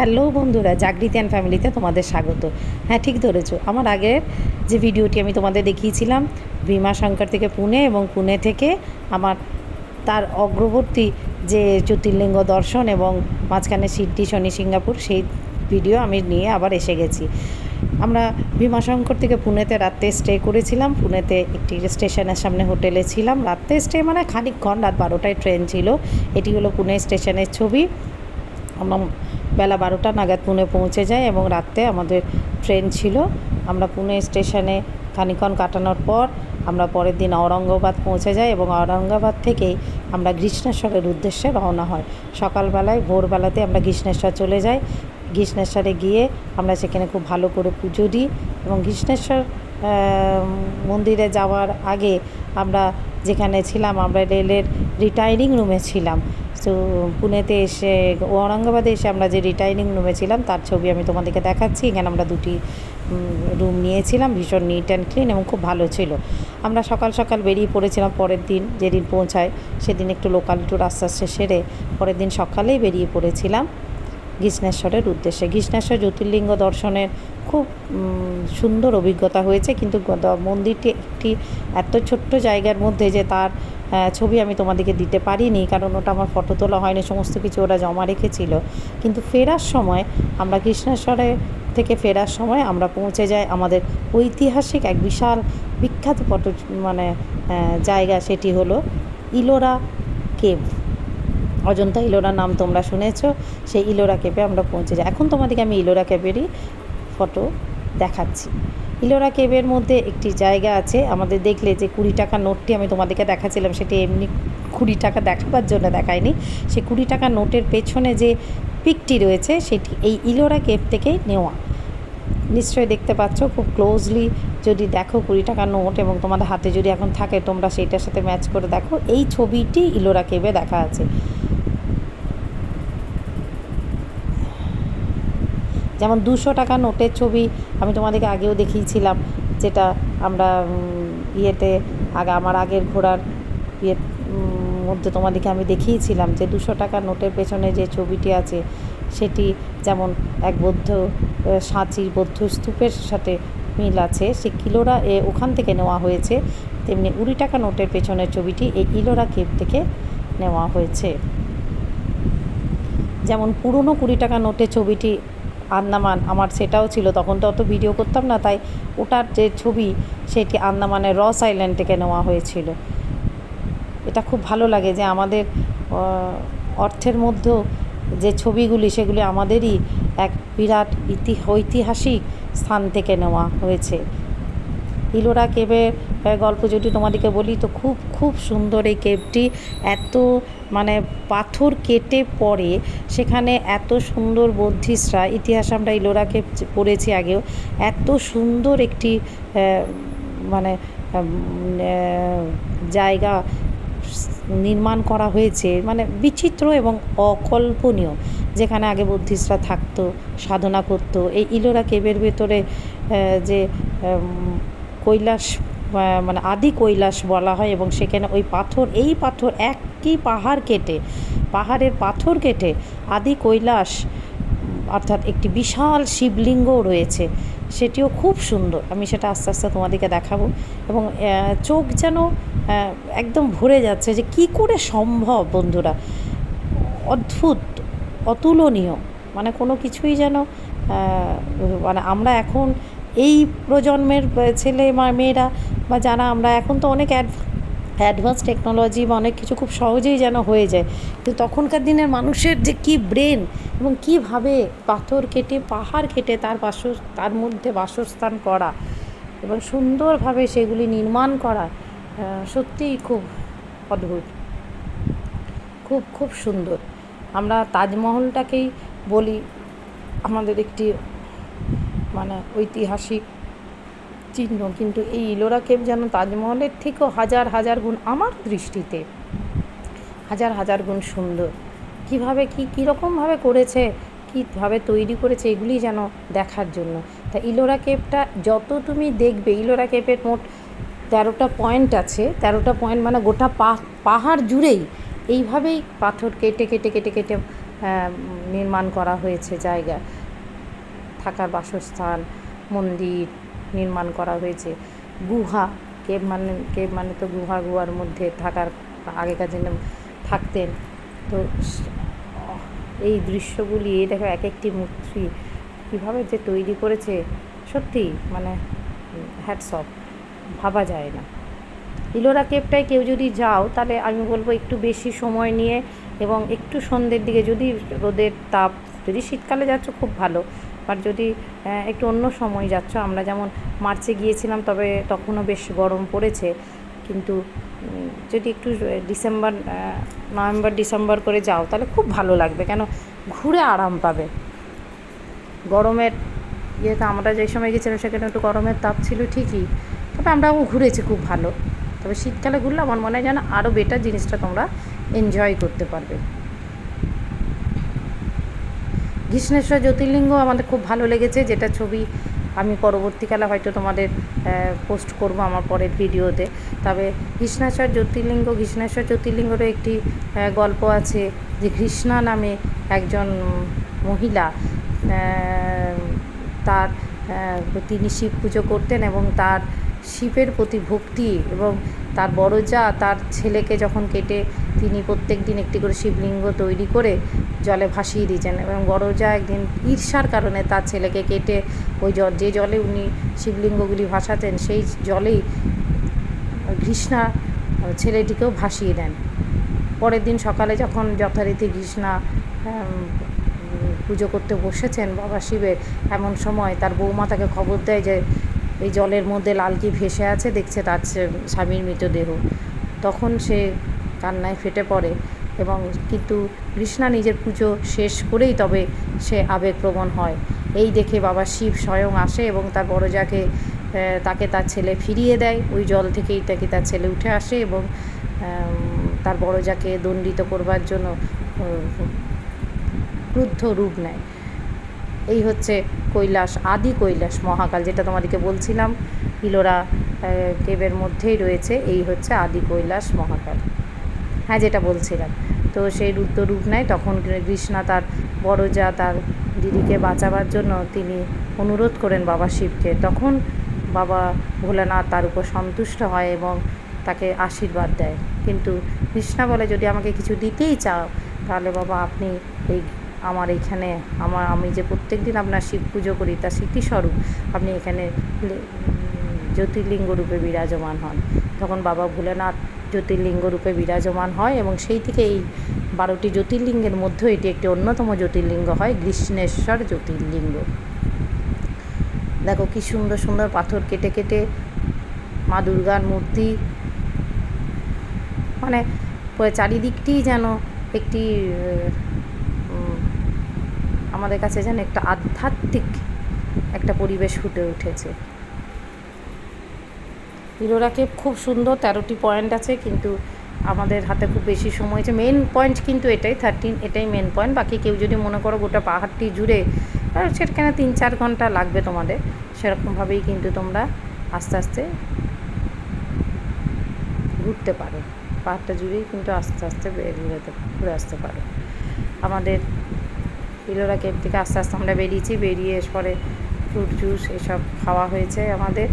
Hello বন্ধুরা, Jagriti and ফ্যামিলিতে তোমাদের স্বাগত। হ্যাঁ, ঠিক ধরেছো। আমার আগের যে ভিডিওটি আমি তোমাদের দেখিয়েছিলাম ভীমাশঙ্কর থেকে পুনে এবং পুনে থেকে আমার তার অগ্রবর্তী যে জ্যোতির্লিঙ্গ দর্শন এবং মাঝখানে সিদ্ধি শনি সিঙ্গাপুর, সেই ভিডিও আমি নিয়ে আবার এসে গেছি। আমরা ভীমাশঙ্কর থেকে পুনেতে রাত্রে স্টে করেছিলাম। পুনেতে একটি স্টেশনের সামনে হোটেলে ছিলাম। রাত্রে স্টে মানে খানিকক্ষণ, রাত 12টায় ট্রেন ছিল। এটি হলো পুনে স্টেশনের ছবি। আমরা বেলা 12টা নাগাদ পুনে পৌঁছে যাই এবং রাত্রে আমাদের ট্রেন ছিল। আমরা পুনে স্টেশনে খানিকক্ষণ কাটানোর পর আমরা পরের দিন ঔরঙ্গাবাদ পৌঁছে যাই এবং ঔরঙ্গাবাদ থেকেই আমরা কৃষ্ণেশ্বরের উদ্দেশ্যে রওনা হয়। সকালবেলায় ভোরবেলাতে আমরা কৃষ্ণেশ্বর চলে যাই। কৃষ্ণেশ্বরে গিয়ে আমরা সেখানে খুব ভালো করে পুজো দিই এবং কৃষ্ণেশ্বর মন্দিরে যাওয়ার আগে আমরা যেখানে ছিলাম, আমরা রেলের রিটায়ারিং রুমে ছিলাম। তো পুনেতে এসে ঔরঙ্গাবাদে এসে আমরা যে রিটায়ারিং রুমে ছিলাম তার ছবি আমি তোমাদেরকে দেখাচ্ছি। এখানে আমরা দুটি রুম নিয়েছিলাম, ভীষণ নিট অ্যান্ড ক্লিন এবং খুব ভালো ছিল। আমরা সকাল সকাল বেরিয়ে পড়েছিলাম। পরের দিন যেদিন পৌঁছায় সেদিন একটু লোকাল ট্যুর আস্তে আস্তে সেরে পরের দিন সকালেই বেরিয়ে পড়েছিলাম কৃষ্ণেশ্বরের উদ্দেশ্যে। কৃষ্ণেশ্বর জ্যোতির্লিঙ্গ দর্শনের খুব সুন্দর অভিজ্ঞতা হয়েছে, কিন্তু মন্দিরটি একটি এত ছোট্ট জায়গার মধ্যে যে তার ছবি আমি তোমাদেরকে দিতে পারিনি, কারণ ওটা আমার ফটো তোলা হয়নি, সমস্ত কিছু ওরা জমা রেখেছিল। কিন্তু ফেরার সময় আমরা কৃষ্ণেশ্বরে থেকে ফেরার সময় আমরা পৌঁছে যাই আমাদের ঐতিহাসিক এক বিশাল বিখ্যাত জায়গা, সেটি হলো ইলোরা কেভ। অজন্তা ইলোরা নাম তোমরা শুনেছ। সেই ইলোরা কেভে আমরা পৌঁছে যাই। এখন তোমাদেরকে আমি ইলোরা কেভেরই ফটো দেখাচ্ছি। ইলোরা কেভের মধ্যে একটি জায়গা আছে, আমাদের দেখলে যে 20 টাকার নোটটি আমি তোমাদেরকে দেখাচ্ছিলাম, সেটি এমনি 20 টাকা দেখাবার জন্য দেখায়নি। সেই 20 টাকার নোটের পেছনে যে পিকটি রয়েছে সেটি এই ইলোরা কেভ থেকেই নেওয়া। নিশ্চয়ই দেখতে পাচ্ছ খুব ক্লোজলি। যদি দেখো 20 টাকার নোট এবং তোমাদের হাতে যদি এখন থাকে, তোমরা সেইটার সাথে ম্যাচ করে দেখো, এই ছবিটি ইলোরা কেভে দেখা আছে। যেমন 200 টাকা নোটের ছবি আমি তোমাদেরকে আগেও দেখিয়েছিলাম, যেটা আমরা আমার আগের ঘোরার মধ্যে তোমাদেরকে আমি দেখিয়েছিলাম যে 200 টাকার নোটের পেছনে যে ছবিটি আছে সেটি যেমন এক সাঁচির বৌদ্ধ স্তূপের সাথে মিল আছে, সে ইলোরা ওখান থেকে নেওয়া হয়েছে। তেমনি 20 টাকা নোটের পেছনের ছবিটি এই ইলোরা কেভ থেকে নেওয়া হয়েছে। যেমন পুরনো 20 টাকা নোটের ছবিটি আন্দামান, আমার সেটাও ছিল, তখন তো অত ভিডিও করতাম না, তাই ওটার যে ছবি সেটি আন্দামানের রস আইল্যান্ড থেকে নেওয়া হয়েছিল। এটা খুব ভালো লাগে যে আমাদের অর্থের মধ্যেও যে ছবিগুলি সেগুলি আমাদেরই এক বিরাট ঐতিহাসিক স্থান থেকে নেওয়া হয়েছে। ইলোরা কেভের গল্প যদি তোমাদেরকে বলি তো খুব খুব সুন্দর এই কেভটি। এত পাথর কেটে পড়ে সেখানে এত সুন্দর বুদ্ধিস্টরা, ইতিহাস আমরা ইলোরা কেভ পড়েছি আগেও, এত সুন্দর একটি জায়গা নির্মাণ করা হয়েছে, বিচিত্র এবং অকল্পনীয়। যেখানে আগে বুদ্ধিস্টরা থাকতো, সাধনা করতো। এই ইলোরা কেভের ভেতরে যে কৈলাস আদি কৈলাস বলা হয়, এবং সেখানে এই পাথর একই পাহাড়ের পাথর কেটে আদি কৈলাস অর্থাৎ একটি বিশাল শিবলিঙ্গও রয়েছে, সেটিও খুব সুন্দর। আমি সেটা আস্তে আস্তে তোমাদেরকে দেখাবো এবং চোখ যেন একদম ভরে যাচ্ছে যে কি করে সম্ভব বন্ধুরা। অদ্ভুত, অতুলনীয়, কোনো কিছুই যেন আমরা এখন এই প্রজন্মের ছেলে মেয়েরা বা যারা আমরা এখন তো অনেক অ্যাডভান্স টেকনোলজি বা অনেক কিছু খুব সহজেই যেন হয়ে যায়, কিন্তু তখনকার দিনের মানুষের যে কি ব্রেন এবং কীভাবে পাথর কেটে পাহাড় কেটে তার মধ্যে বাসস্থান করা এবং সুন্দরভাবে সেগুলি নির্মাণ করা, সত্যিই খুব অদ্ভুত, খুব খুব সুন্দর। আমরা তাজমহলটাকেই বলি আমাদের একটি ঐতিহাসিক চিহ্ন, কিন্তু এই ইলোরা কেভ যেন তাজমহলের থেকেও হাজার হাজার গুণ, আমার দৃষ্টিতে হাজার হাজার গুণ সুন্দর। কীভাবে কীরকমভাবে করেছে, কীভাবে তৈরি করেছে, এগুলি যেন দেখার জন্য। তা ইলোরা কেভটা যত তুমি দেখবে, ইলোরা কেভের মোট 13টা পয়েন্ট আছে। 13টা পয়েন্ট গোটা পাহাড় জুড়েই এইভাবেই পাথর কেটে কেটে কেটে কেটে নির্মাণ করা হয়েছে জায়গা, থাকার বাসস্থান, মন্দির নির্মাণ করা হয়েছে। গুহা, কেভ মানে তো গুহার মধ্যে থাকার আগেকার দিনে থাকতেন। তো এই দৃশ্যগুলি দেখো, এক একটি মূর্তি কীভাবে যে তৈরি করেছে, সত্যি মানে হ্যাটস অফ, ভাবা যায় না। ইলোরা কেভটায় কেউ যদি যাও তাহলে আমি বলবো একটু বেশি সময় নিয়ে এবং একটু সন্ধ্যের দিকে, যদি রোদের তাপ, যদি শীতকালে যাচ্ছ খুব ভালো, আর যদি একটু অন্য সময় যাচ্ছ, আমরা যেমন মার্চে গিয়েছিলাম তবে তখনও বেশ গরম পড়েছে, কিন্তু যদি একটু নভেম্বর ডিসেম্বর করে যাও তাহলে খুব ভালো লাগবে, কেন ঘুরে আরাম পাবে। গরমের ইয়েতে আমরা যে সময় গেছিলাম সেখানে একটু গরমের তাপ ছিল ঠিকই, তবে আমরাও ঘুরেছি খুব ভালো। তবে শীতকালে ঘুরলে আমার মনে হয় যেন আরও বেটার জিনিসটা তোমরা এনজয় করতে পারবে। ঘৃষ্ণেশ্বর জ্যোতির্লিঙ্গ আমাদের খুব ভালো লেগেছে, যেটা ছবি আমি পরবর্তীকালে হয়তো তোমাদের পোস্ট করব আমার পরের ভিডিওতে। তবে ঘৃষ্ণেশ্বর জ্যোতির্লিঙ্গেরও একটি গল্প আছে, যে ঘৃষ্ণা নামে একজন মহিলা, তার তিনি শিব পুজো করতেন এবং তার শিবের প্রতি ভক্তি, এবং তার বড় যা তার ছেলেকে যখন কেটে তিনি প্রত্যেক দিন একটি করে শিবলিঙ্গ তৈরি করে জলে ভাসিয়ে দিয়েছেন, এবং বড় যা একদিন ঈর্ষার কারণে তার ছেলেকে কেটে ওই যে জলে উনি শিবলিঙ্গগুলি ভাসাতেন সেই জলেই ঘৃষ্ণা ছেলেটিকেও ভাসিয়ে দেন। পরের দিন সকালে যখন যথারীতি ঘৃষ্ণা পুজো করতে বসেছেন বাবা শিবের, এমন সময় তার বৌমা তাকে খবর দেয় যে এই জলের মধ্যে লালকি ভেসে আছে, দেখছে তার স্বামীর মৃতদেহ। তখন সে কান্নায় ফেটে পড়ে, এবং কিন্তু কৃষ্ণা নিজের পুজো শেষ করেই তবে সে আবেগপ্রবণ হয়। এই দেখে বাবা শিব স্বয়ং আসে এবং তার বড় যাকে তাকে তার ছেলে ফিরিয়ে দেয়। ওই জল থেকেই তার ছেলে উঠে আসে এবং তার বড় যাকে দণ্ডিত করবার জন্য ক্রুদ্ধ রূপ নেয়। এই হচ্ছে আদি কৈলাস মহাকাল, যেটা তোমাদেরকে বলছিলাম ইলোরা কেভের মধ্যেই রয়েছে। এই হচ্ছে আদি কৈলাস মহাকাল, হ্যাঁ যেটা বলছিলাম। তো সেই রুদ্র রূপ নেয়। তখন কৃষ্ণা তার বড় যা তার দিদিকে বাঁচাবার জন্য তিনি অনুরোধ করেন বাবা শিবকে। তখন বাবা ভোলানাথ তার উপর সন্তুষ্ট হয় এবং তাকে আশীর্বাদ দেয়। কিন্তু কৃষ্ণা বলে, যদি আমাকে কিছু দিতেই চাও তাহলে বাবা আপনি আমার এইখানে আমি যে প্রত্যেক দিন আপনার শিব পুজো করি তার স্মৃতিস্বরূপ আপনি এখানে জ্যোতির্লিঙ্গ রূপে বিরাজমান হন। তখন বাবা ভোলেনাথ জ্যোতির্লিঙ্গ রূপে বিরাজমান হয়, এবং সেই থেকে এই 12টি জ্যোতির্লিঙ্গের মধ্যে এটি একটি অন্যতম জ্যোতির্লিঙ্গ হয়, ঘৃষ্ণেশ্বর জ্যোতির্লিঙ্গ। দেখো কি সুন্দর সুন্দর পাথর কেটে কেটে মা দুর্গার মূর্তি, মানে চারিদিকটি যেন একটি আমাদের কাছে যেন একটা আধ্যাত্মিক একটা পরিবেশ ফুটে উঠেছে। ইলোরা কেভ খুব সুন্দর, 13টি পয়েন্ট আছে, কিন্তু আমাদের হাতে খুব বেশি সময় আছে। মেন পয়েন্ট কিন্তু এটাই 13, এটাই মেন পয়েন্ট। বাকি কেউ যদি মনে করো গোটা পাহাড়টি জুড়ে, সেখানে 3-4 ঘন্টা লাগবে তোমাদের, সেরকমভাবেই কিন্তু তোমরা আস্তে আস্তে ঘুরতে পারো। পাহাড়টা জুড়েই কিন্তু আস্তে আস্তে ঘুরে আসতে পারো। আমাদের ইলোরা কেভ থেকে আস্তে আস্তে আমরা বেরিয়ে পরে ফ্রুট জুস এসব খাওয়া হয়েছে আমাদের।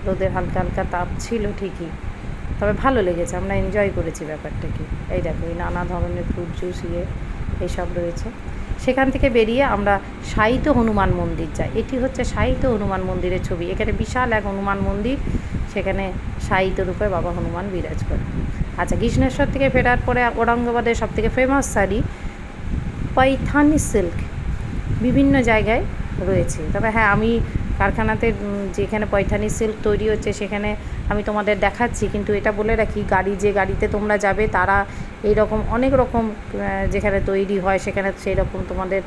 রোদের হালকা হালকা তাপ ছিল ঠিকই, তবে ভালো লেগেছে, আমরা এনজয় করেছি ব্যাপারটাকে। এই দেখো এই নানা ধরনের ফ্রুট জুস এইসব রয়েছে। সেখান থেকে বেরিয়ে আমরা শায়িত হনুমান মন্দির যাই। এটি হচ্ছে শায়িত হনুমান মন্দিরের ছবি। এখানে বিশাল এক হনুমান মন্দির, সেখানে শায়িত রূপে বাবা হনুমান বিরাজ করে। আচ্ছা, কৃষ্ণেশ্বর থেকে ফেরার পরে ঔরঙ্গাবাদের সবথেকে ফেমাস শাড়ি পৈঠানি সিল্ক বিভিন্ন জায়গায় রয়েছে। তবে হ্যাঁ, আমি কারখানাতে যেখানে পৈঠানি সিল্ক তৈরি হচ্ছে সেখানে আমি তোমাদের দেখাচ্ছি, কিন্তু এটা বলে রাখি যে গাড়িতে তোমরা যাবে তারা এই রকম অনেক রকম যেখানে তৈরি হয় সেখানে সেই রকম তোমাদের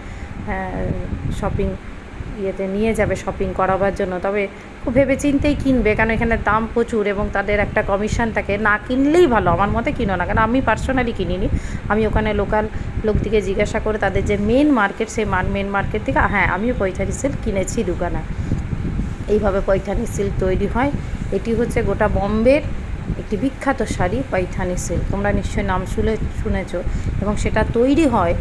শপিং নিয়ে যাবে শপিং করাবার জন্য। তবে খুব ভেবেচিন্তেই কিনবে, কারণ এখানে দাম প্রচুর এবং তাদের একটা কমিশন থাকে। না কিনলেই ভালো, আমার মতে কিনো না, কারণ আমি পার্সোনালি কিনিনি। আমি ওখানে লোকাল লোকদিকে জিজ্ঞাসা করে তাদের যে মেন মার্কেট, সেই মেন মার্কেট থেকে হ্যাঁ আমিও পৈঠানি সিল্ক কিনেছি দুখানা। এইভাবে পৈঠানি সিল্ক তৈরি হয়। এটি হচ্ছে গোটা বম্বের একটি বিখ্যাত শাড়ি পৈঠানি সিল্ক, তোমরা নিশ্চয়ই নাম শুনেছো। এবং সেটা তৈরি হয়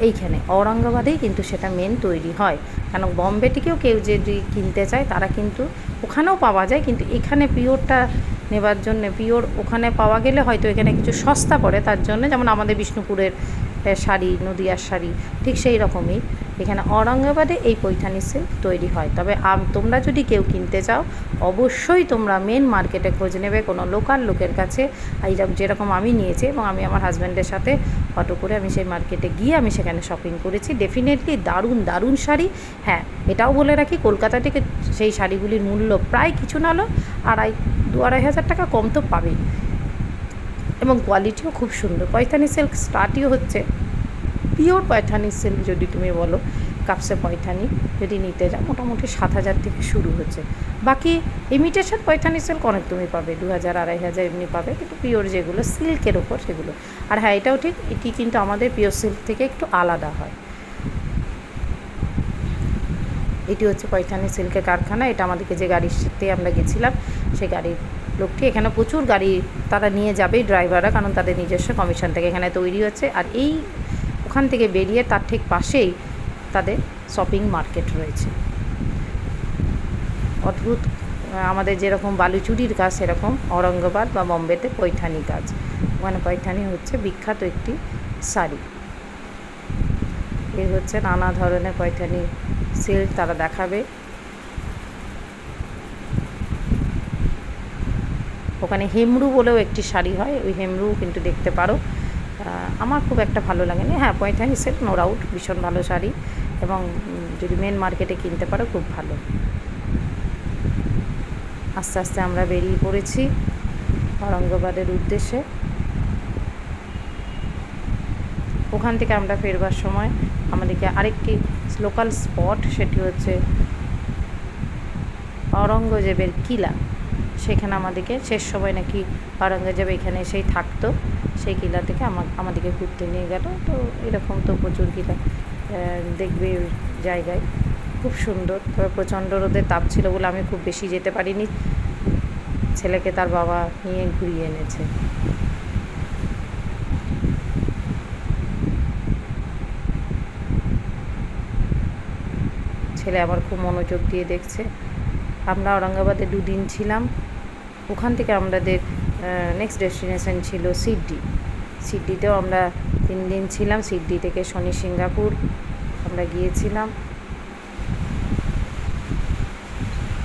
এইখানে ঔরঙ্গাবাদেই কিন্তু সেটা মেন তৈরি হয়। কেন বম্বে থেকেও কেউ যদি কিনতে চায় তারা কিন্তু ওখানেও পাওয়া যায়, কিন্তু এখানে পিওরটা নেবার জন্য পিওর ওখানে পাওয়া গেলে হয়তো এখানে কিছু সস্তা পড়ে, তার জন্য যেমন আমাদের বিষ্ণুপুরের শাড়ি, নদিয়ার শাড়ি, ঠিক সেই রকমই এখানে ঔরঙ্গাবাদে এই পৈঠানি সিল্ক তৈরি হয়। তবে তোমরা যদি কেউ কিনতে চাও অবশ্যই তোমরা মেন মার্কেটে খোঁজ নেবে, কোনো লোকাল লোকের কাছে। এইরকম যেরকম আমি নিয়েছি, এবং আমি আমার হাজব্যান্ডের সাথে অটো করে আমি সেই মার্কেটে গিয়ে আমি সেখানে শপিং করেছি। ডেফিনেটলি দারুণ দারুণ শাড়ি। হ্যাঁ, এটাও বলে রাখি, কলকাতা থেকে সেই শাড়িগুলির মূল্য প্রায় কিছু না হলেও 2,500 টাকা কম তো পাবেই, এবং কোয়ালিটিও খুব সুন্দর। পৈঠানি সিল্ক স্টার্টই হচ্ছে পিওর পৈঠানি সিল্ক, যদি তুমি বলো কাপসে পৈঠানি যদি নিতে যাও মোটামুটি 7,000 থেকে শুরু হচ্ছে। বাকি ইমিটেশন পৈঠানি সিল্ক অনেক তুমি পাবে 2,000 2,500 এমনি পাবে, কিন্তু পিওর যেগুলো সিল্কের ওপর সেগুলো। আর হ্যাঁ, এটাও ঠিক, এটি কিন্তু আমাদের পিওর সিল্ক থেকে একটু আলাদা হয়। এটি হচ্ছে পৈঠানি সিল্কের কারখানা। এটা আমাদেরকে যে গাড়িতে আমরা গেছিলাম সেই গাড়ির লোকটি, এখানে প্রচুর গাড়ি তারা নিয়ে যাবেই ড্রাইভাররা, কারণ তাদের নিজস্ব কমিশন থেকে এখানে তৈরি হচ্ছে। আর এই ওখান থেকে বেরিয়ে তার ঠিক পাশেই তাদের শপিং মার্কেট রয়েছে। অদ্ভুত, আমাদের যেরকম বালুচুরির কাজ সেরকম ঔরঙ্গাবাদ বা বম্বেতে পৈঠানি কাজ। ওখানে পৈঠানি হচ্ছে বিখ্যাত একটি শাড়ি। এই হচ্ছে নানা ধরনের পৈঠানি সিল্ক তারা দেখাবে। ওখানে হেমরু বলেও একটি শাড়ি হয়, ওই হেমরু কিন্তু দেখতে পারো। আমার খুব একটা ভালো লাগেনি। হ্যাঁ, পৈঠানি সিল্ক নো ডাউট ভীষণ ভালো শাড়ি, এবং যদি মেন মার্কেটে কিনতে পারো খুব ভালো। আস্তে আস্তে আমরা বেরিয়ে পড়েছি ঔরঙ্গাবাদের উদ্দেশ্যে। ওখান থেকে আমরা ফেরবার সময় আমাদেরকে আরেকটি লোকাল স্পট, সেটি হচ্ছে ঔরঙ্গজেবের কিলা। সেখানে আমাদেরকে শেষ সময় নাকি ঔরঙ্গজেব এখানে এসেই থাকতো, সেই কিলা থেকে আমাদেরকে ঘুরতে নিয়ে গেল। তো এরকম তো প্রচুর কিলা দেখবে জায়গায়, খুব সুন্দর। তবে প্রচণ্ড রোদের তাপ ছিল বলে আমি খুব বেশি যেতে পারিনি, ছেলেকে তার বাবা নিয়ে ঘুরিয়ে এনেছে। ছেলে আবার খুব মনোযোগ দিয়ে দেখছে। আমরা ঔরঙ্গাবাদে 2 দিন ছিলাম। ওখান থেকে আমাদের নেক্সট ডেস্টিনেশন ছিল সিডনি। সিডনিতেও আমরা 3 দিন ছিলাম। সিডনি থেকে শনি সিঙ্গাপুর আমরা গিয়েছিলাম,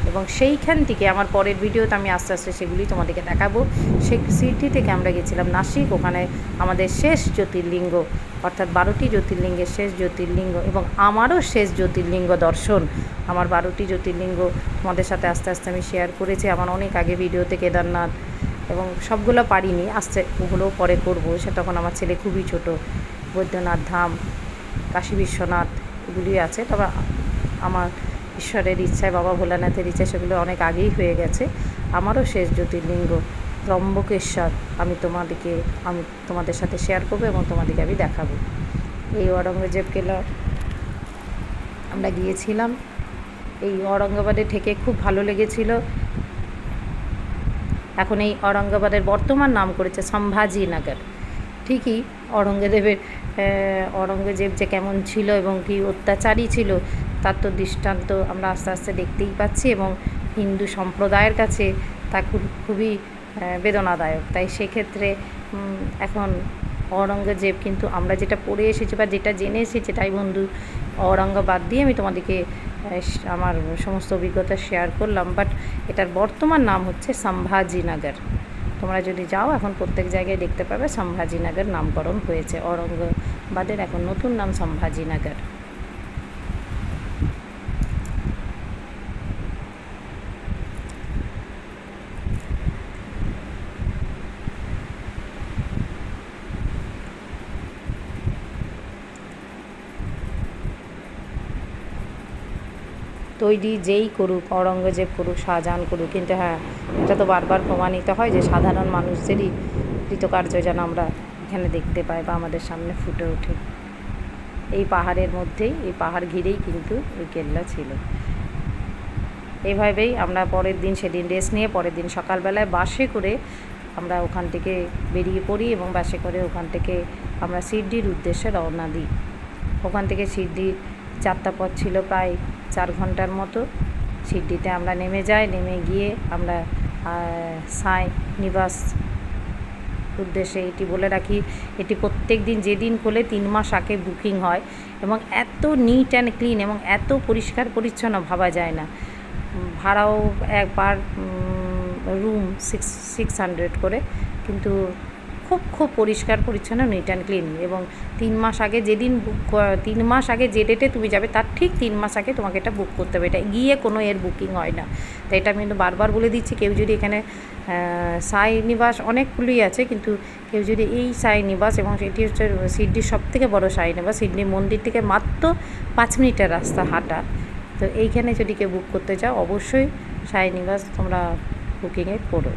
এবং সেইখান থেকে আমার পরের ভিডিওতে আমি আস্তে আস্তে সেগুলি তোমাদেরকে দেখাবো। সেই সিডনি থেকে আমরা গেছিলাম নাসিক। ওখানে আমাদের শেষ জ্যোতির্লিঙ্গ, অর্থাৎ 12টি জ্যোতির্লিঙ্গের শেষ জ্যোতির্লিঙ্গ, এবং আমারও শেষ জ্যোতির্লিঙ্গ দর্শন। আমার 12টি জ্যোতির্লিঙ্গ তোমাদের সাথে আস্তে আস্তে আমি শেয়ার করেছি আমার অনেক আগে ভিডিওতে। কেদারনাথ, এবং সবগুলো পারিনি, আস্তে ওগুলোও পরে করবো, সে তখন আমার ছেলে খুবই ছোট। বৈদ্যনাথ ধাম, কাশী বিশ্বনাথ এগুলি আছে। তবে আমার ঈশ্বরের ইচ্ছায়, বাবা ভোলানাথের ইচ্ছায় সেগুলো অনেক আগেই হয়ে গেছে। আমারও শেষ জ্যোতির্লিঙ্গ ত্রম্বকেশ্বর আমি তোমাদের সাথে শেয়ার করবো, এবং তোমাদেরকে আমি দেখাবো। এই ঔরঙ্গজেব কেলা আমরা গিয়েছিলাম। এই ঔরঙ্গাবাদে থেকে খুব ভালো লেগেছিল। এখন এই ঔরঙ্গাবাদের বর্তমান নাম করেছে সম্ভাজিনগর। ঠিকই, ঔরঙ্গজেব যে কেমন ছিল এবং কি অত্যাচারী ছিল তার তো দৃষ্টান্ত আমরা আস্তে আস্তে দেখতেই পাচ্ছি, এবং হিন্দু সম্প্রদায়ের কাছে তা খুবই বেদনাদায়ক। তাই সেক্ষেত্রে এখন ঔরঙ্গজেব, কিন্তু আমরা যেটা পড়ে এসেছি বা যেটা জেনে এসেছি, তাই বন্ধু ঔরঙ্গাবাদ দিয়ে আমি তোমাদেরকে আমার সমস্ত অভিজ্ঞতা শেয়ার করলাম। বাট এটার বর্তমান নাম হচ্ছে সম্ভাজিনগর। তোমরা যদি যাও এখন প্রত্যেক জায়গায় দেখতে পাবে সম্ভাজিনগর নামকরণ হয়েছে। ঔরঙ্গাবাদের এখন নতুন নাম সম্ভাজিনগর। তৈরি যেই করুক, ঔরঙ্গজেব করুক, শাহজাহান করুক, কিন্তু হ্যাঁ, এটা তো বারবার প্রমাণিত হয় যে সাধারণ মানুষদেরই কৃতকার্য যেন আমরা এখানে দেখতে পাই বা আমাদের সামনে ফুটে ওঠে। এই পাহাড়ের মধ্যেই, এই পাহাড় ঘিরেই কিন্তু ওই কেল্লা ছিল। এইভাবেই আমরা পরের দিন, সেদিন রেস্ট নিয়ে পরের দিন সকালবেলায় বাসে করে আমরা ওখান থেকে বেরিয়ে পড়ি, এবং বাসে করে ওখান থেকে আমরা সিডনির উদ্দেশ্যে রওনা দিই। ওখান থেকে শিরডির যাত্রা পথ ছিল প্রায় 4 ঘন্টার মতো। শিরডিতে আমরা নেমে যাই, নেমে গিয়ে আমরা সাই নিবাস উদ্দেশ্যে এটি বলে রাখি, এটি প্রত্যেক দিন যেদিন খোলে 3 মাস আগে বুকিং হয় এবং এত নিট অ্যান্ড ক্লিন এবং এত পরিষ্কার পরিচ্ছন্ন ভাবা যায় না। ভাড়াও একবার রুম 600 করে, কিন্তু খুব পরিষ্কার পরিচ্ছন্ন, নিট অ্যান্ড ক্লিন। এবং 3 মাস আগে যেদিন 3 মাস আগে যে ডেটে তুমি যাবে তার ঠিক 3 মাস আগে তোমাকে এটা বুক করতে হবে, এটা গিয়ে কোনো এর বুকিং হয় না। তাই এটা আমি কিন্তু বারবার বলে দিচ্ছি, কেউ যদি এখানে সাই নিবাস অনেকগুলোই আছে, কিন্তু কেউ যদি এই সাই নিবাস, এবং এটি হচ্ছে শিরডির সবথেকে বড় সাই নিবাস, শিরডি মন্দির থেকে মাত্র 5 মিনিটের রাস্তা হাঁটা। তো এইখানে যদি কেউ বুক করতে চাও অবশ্যই সাই নিবাস তোমরা বুকিংয়ে করো।